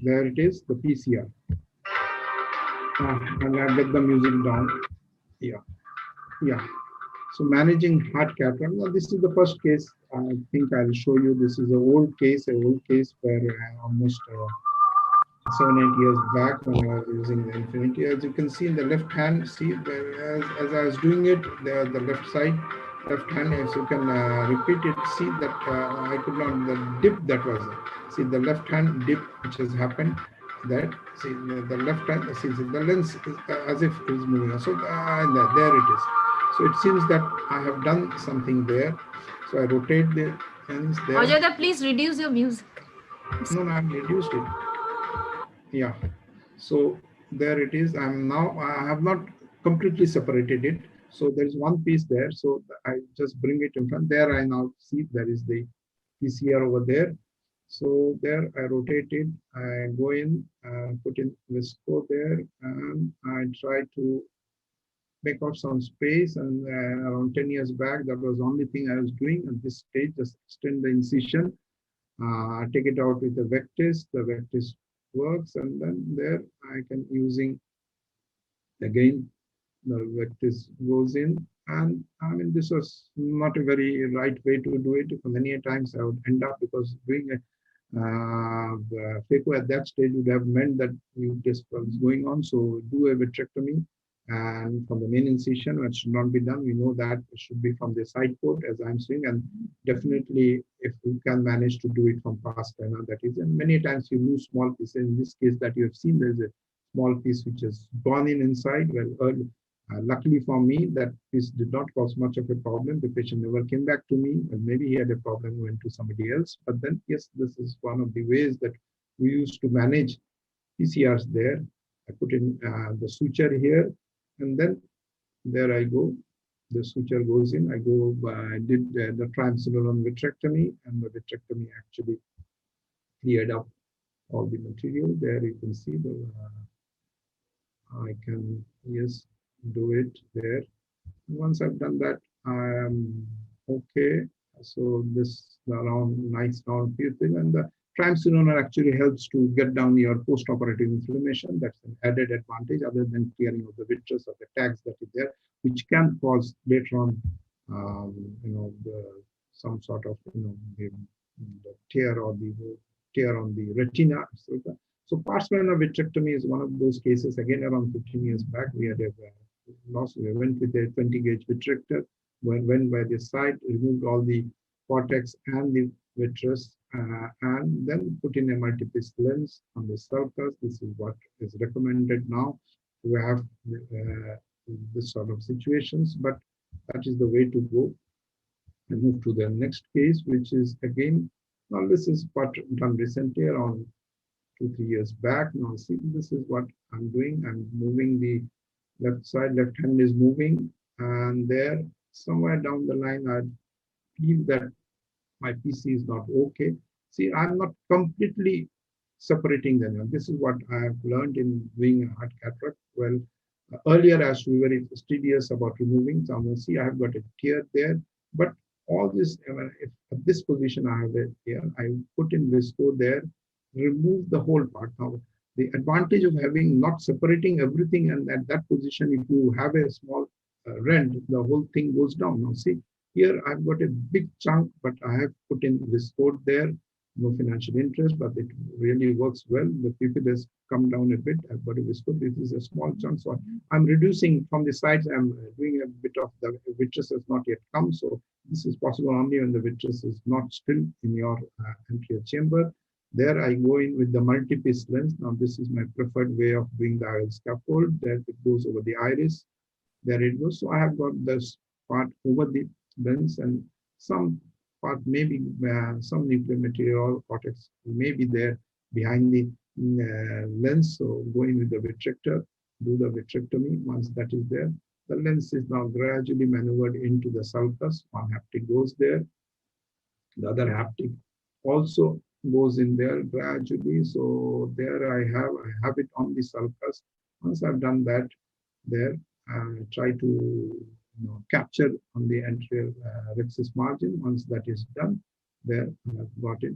There it is, the PCR. And I get the music down. Yeah, yeah. So managing heart cataract. Now this is the first case. I think I'll show you. This is an old case where almost 7 8 years back when I was using the Infinity. As you can see in the left hand, see as I was doing it, the left side, left hand. As you can repeat it, see that I could not the dip that was. See the left hand dip which has happened. That see the left hand. See the lens is, as if it is moving. So there it is. So it seems that I have done something there. So I rotate the lens there. Ajada, please reduce your music. No, no, I've reduced it. Yeah. So there it is. I have not completely separated it. So there is one piece there. So I just bring it in front. There I now see there is the PCR over there. So there I rotate it. I go in, put in Visco there, and I try to make out some space. And around 10 years back, that was the only thing I was doing at this stage, just extend the incision. Take it out with the Vectis. The Vectis works, and then there I can using again the Vectis goes in, and I mean this was not a very right way to do it. For many times I would end up because doing a phaco at that stage would have meant that you just was going on. So do a vitrectomy, and from the main incision, which should not be done. We know that it should be from the side port, as I'm saying, and definitely if you can manage to do it from past panel, that is. And many times you lose small pieces. In this case that you have seen, there's a small piece which has gone in inside. Well, luckily for me, that piece did not cause much of a problem. The patient never came back to me, and maybe he had a problem, went to somebody else. But then, yes, this is one of the ways that we used to manage PCRs there. I put in the suture here, and then there I go. The suture goes in. I did the triamcinolone vitrectomy, and the vitrectomy actually cleared up all the material. There you can see the. I can yes do it there. Once I've done that, I am okay. So this round, nice round pupil, and the triamcinolone actually helps to get down your post-operative inflammation. That's an added advantage other than clearing of the vitreous or the tags that is there, which can cause later on, some sort of, the tear or the tear on the retina. So pars plana vitrectomy is one of those cases. Again, around 15 years back, we had a loss. We went with a 20 gauge vitrector, went by the side, removed all the cortex and the vitreous, and then put in a multipiece lens on the sulcus. This is what is recommended now. We have this sort of situations, but that is the way to go. And move to the next case, which is again, now this is what done recently around 2 3 years back. Now see, this is what I'm doing. I'm moving the left side, left hand is moving, and there somewhere down the line I feel that my PC is not okay. See, I'm not completely separating them. This is what I have learned in doing a heart cataract. Well, earlier as we were very fastidious about removing some, see, I have got a tear there, but all this, if at this position I have it here, I put in Visco there, remove the whole part. Now, the advantage of having not separating everything, and at that position, if you have a small rent, the whole thing goes down. Now, see, here I've got a big chunk, but I have put in this code there, no financial interest, but it really works well. The pupil has come down a bit. I've got a visco. This is a small chunk, so I'm reducing from the sides. I'm doing a bit of the vitreous has not yet come, so this is possible only when the vitreous is not still in your anterior chamber. There I go in with the multi-piece lens. Now this is my preferred way of doing the IOL scaffold. There it goes over the iris. There it goes. So I have got this part over the lens, and some part maybe some nuclear material cortex may be there behind the lens. So going with the vitrector, do the vitrectomy. Once that is there, the lens is now gradually maneuvered into the sulcus. One haptic goes there. The other haptic also goes in there gradually. So there I have it on the sulcus. Once I've done that, there I try to capture on the anterior rhexis margin. Once that is done, there I've got it.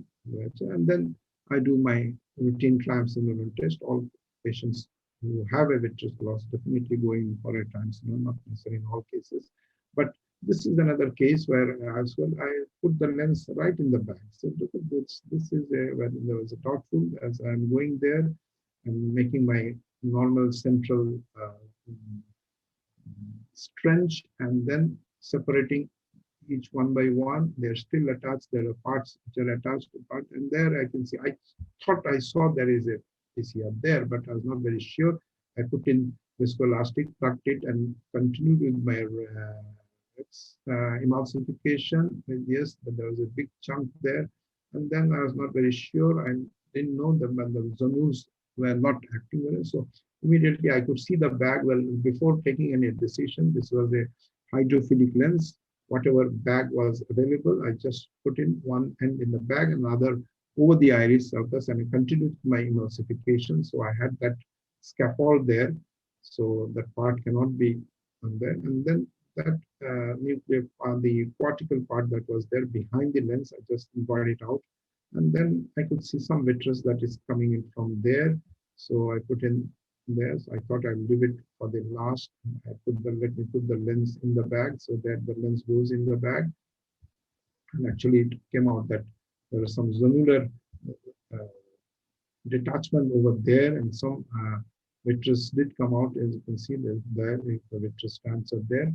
And then I do my routine triamcinolone test. All patients who have a vitreous loss definitely going for a triamcinolone, not necessarily in all cases. But this is another case where as well I put the lens right in the bag. So look at this. This is when there was a thoughtful as I'm going there and making my normal central trench and then separating each one by one. They're still attached. There are parts which are attached to part, and there I can see. I thought I saw there is a PCR there, but I was not very sure. I put in viscoelastic, tucked it, and continued with my emulsification. Yes, but there was a big chunk there, and then I was not very sure. I didn't know that when the zonules were not acting well. So immediately I could see the bag. Well, before taking any decision, this was a hydrophilic lens. Whatever bag was available, I just put in one end in the bag and other over the iris surface, and I continued my emulsification. So I had that scaffold there, so that part cannot be on there. And then that nuclear, the cortical part that was there behind the lens, I just brought it out. And then I could see some vitreous that is coming in from there. So I put in there. So I thought I'd leave it for the last. Let me put the lens in the bag so that the lens goes in the bag. And actually it came out that there is some zonular detachment over there, and some vitreous did come out. As you can see, there the vitreous strands are there.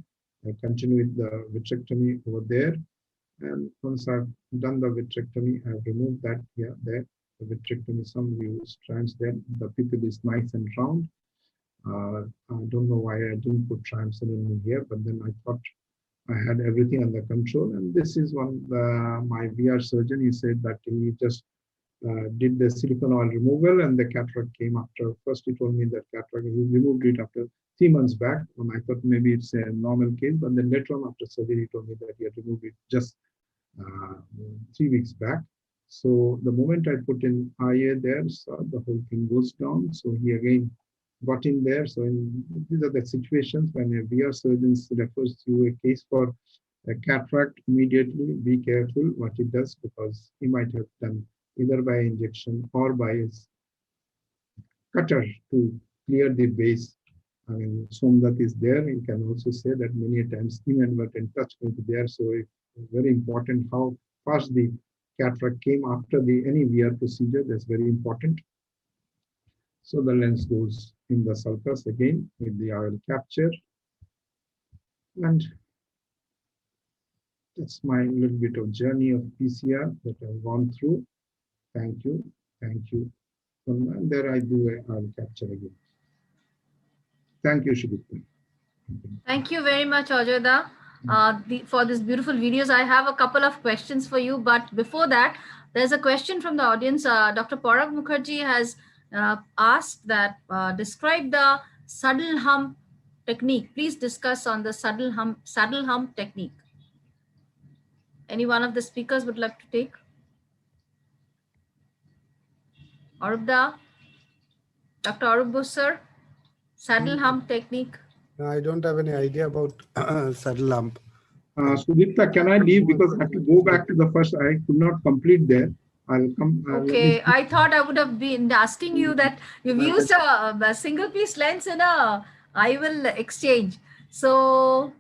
I continue with the vitrectomy over there. And once I've done the vitrectomy, I've removed that here, there. The vitrectomy, some view strands there. The pupil is nice and round. I don't know why I didn't put triamcinolone in here, but then I thought I had everything under control. And this is one, my VR surgeon, he said that he just did the silicone oil removal and the cataract came after. First he told me that cataract, he removed it after 3 months back, and I thought maybe it's a normal case, but then later on after surgery he told me that he had removed it just 3 weeks back. So the moment I put in IA there, so the whole thing goes down. So he again got in there. So these are the situations when a VR surgeon refers to a case for a cataract, immediately be careful what he does, because he might have done either by injection or by his cutter to clear the base. I mean, Somnath is there. You can also say that many times inadvertent touch may be there. So it's very important how fast the cataract came after any VR procedure. That's very important. So the lens goes in the sulcus again with the oil capture. And that's my little bit of journey of PCR that I've gone through. Thank you. Thank you. And there I do a oil capture again. Thank you, Shubhita. Thank you very much, Ajoyda, for this beautiful videos. I have a couple of questions for you, but before that, there's a question from the audience. Dr. Parag Mukherjee has asked that describe the saddle hump technique. Please discuss on the saddle hump technique. Any one of the speakers would like to take? Arubda, Dr. Arubu sir, saddle hump technique. No, I don't have any idea about saddle hump. Sudipta, can I leave because I have to go back to the first? I could not complete there. I'll come. Okay, I thought I would have been asking you that you've used a single piece lens in a IOL exchange. So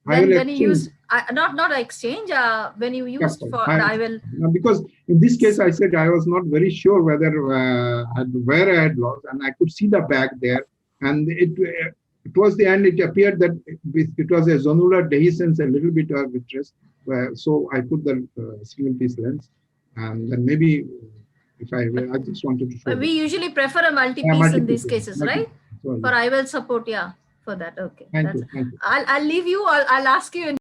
when you use not exchange, when you used for the IOL. Because in this case, I said I was not very sure whether where I had lost, and I could see the bag there, and towards the end, it appeared that it was a zonular dehiscence, a little bit of vitreous. So I put the single piece lens, and then maybe if I just wanted to show. We usually prefer a multi-piece in these cases, right? For IOL support, yeah, for that. Okay. Thank you. I'll leave you. I'll ask you in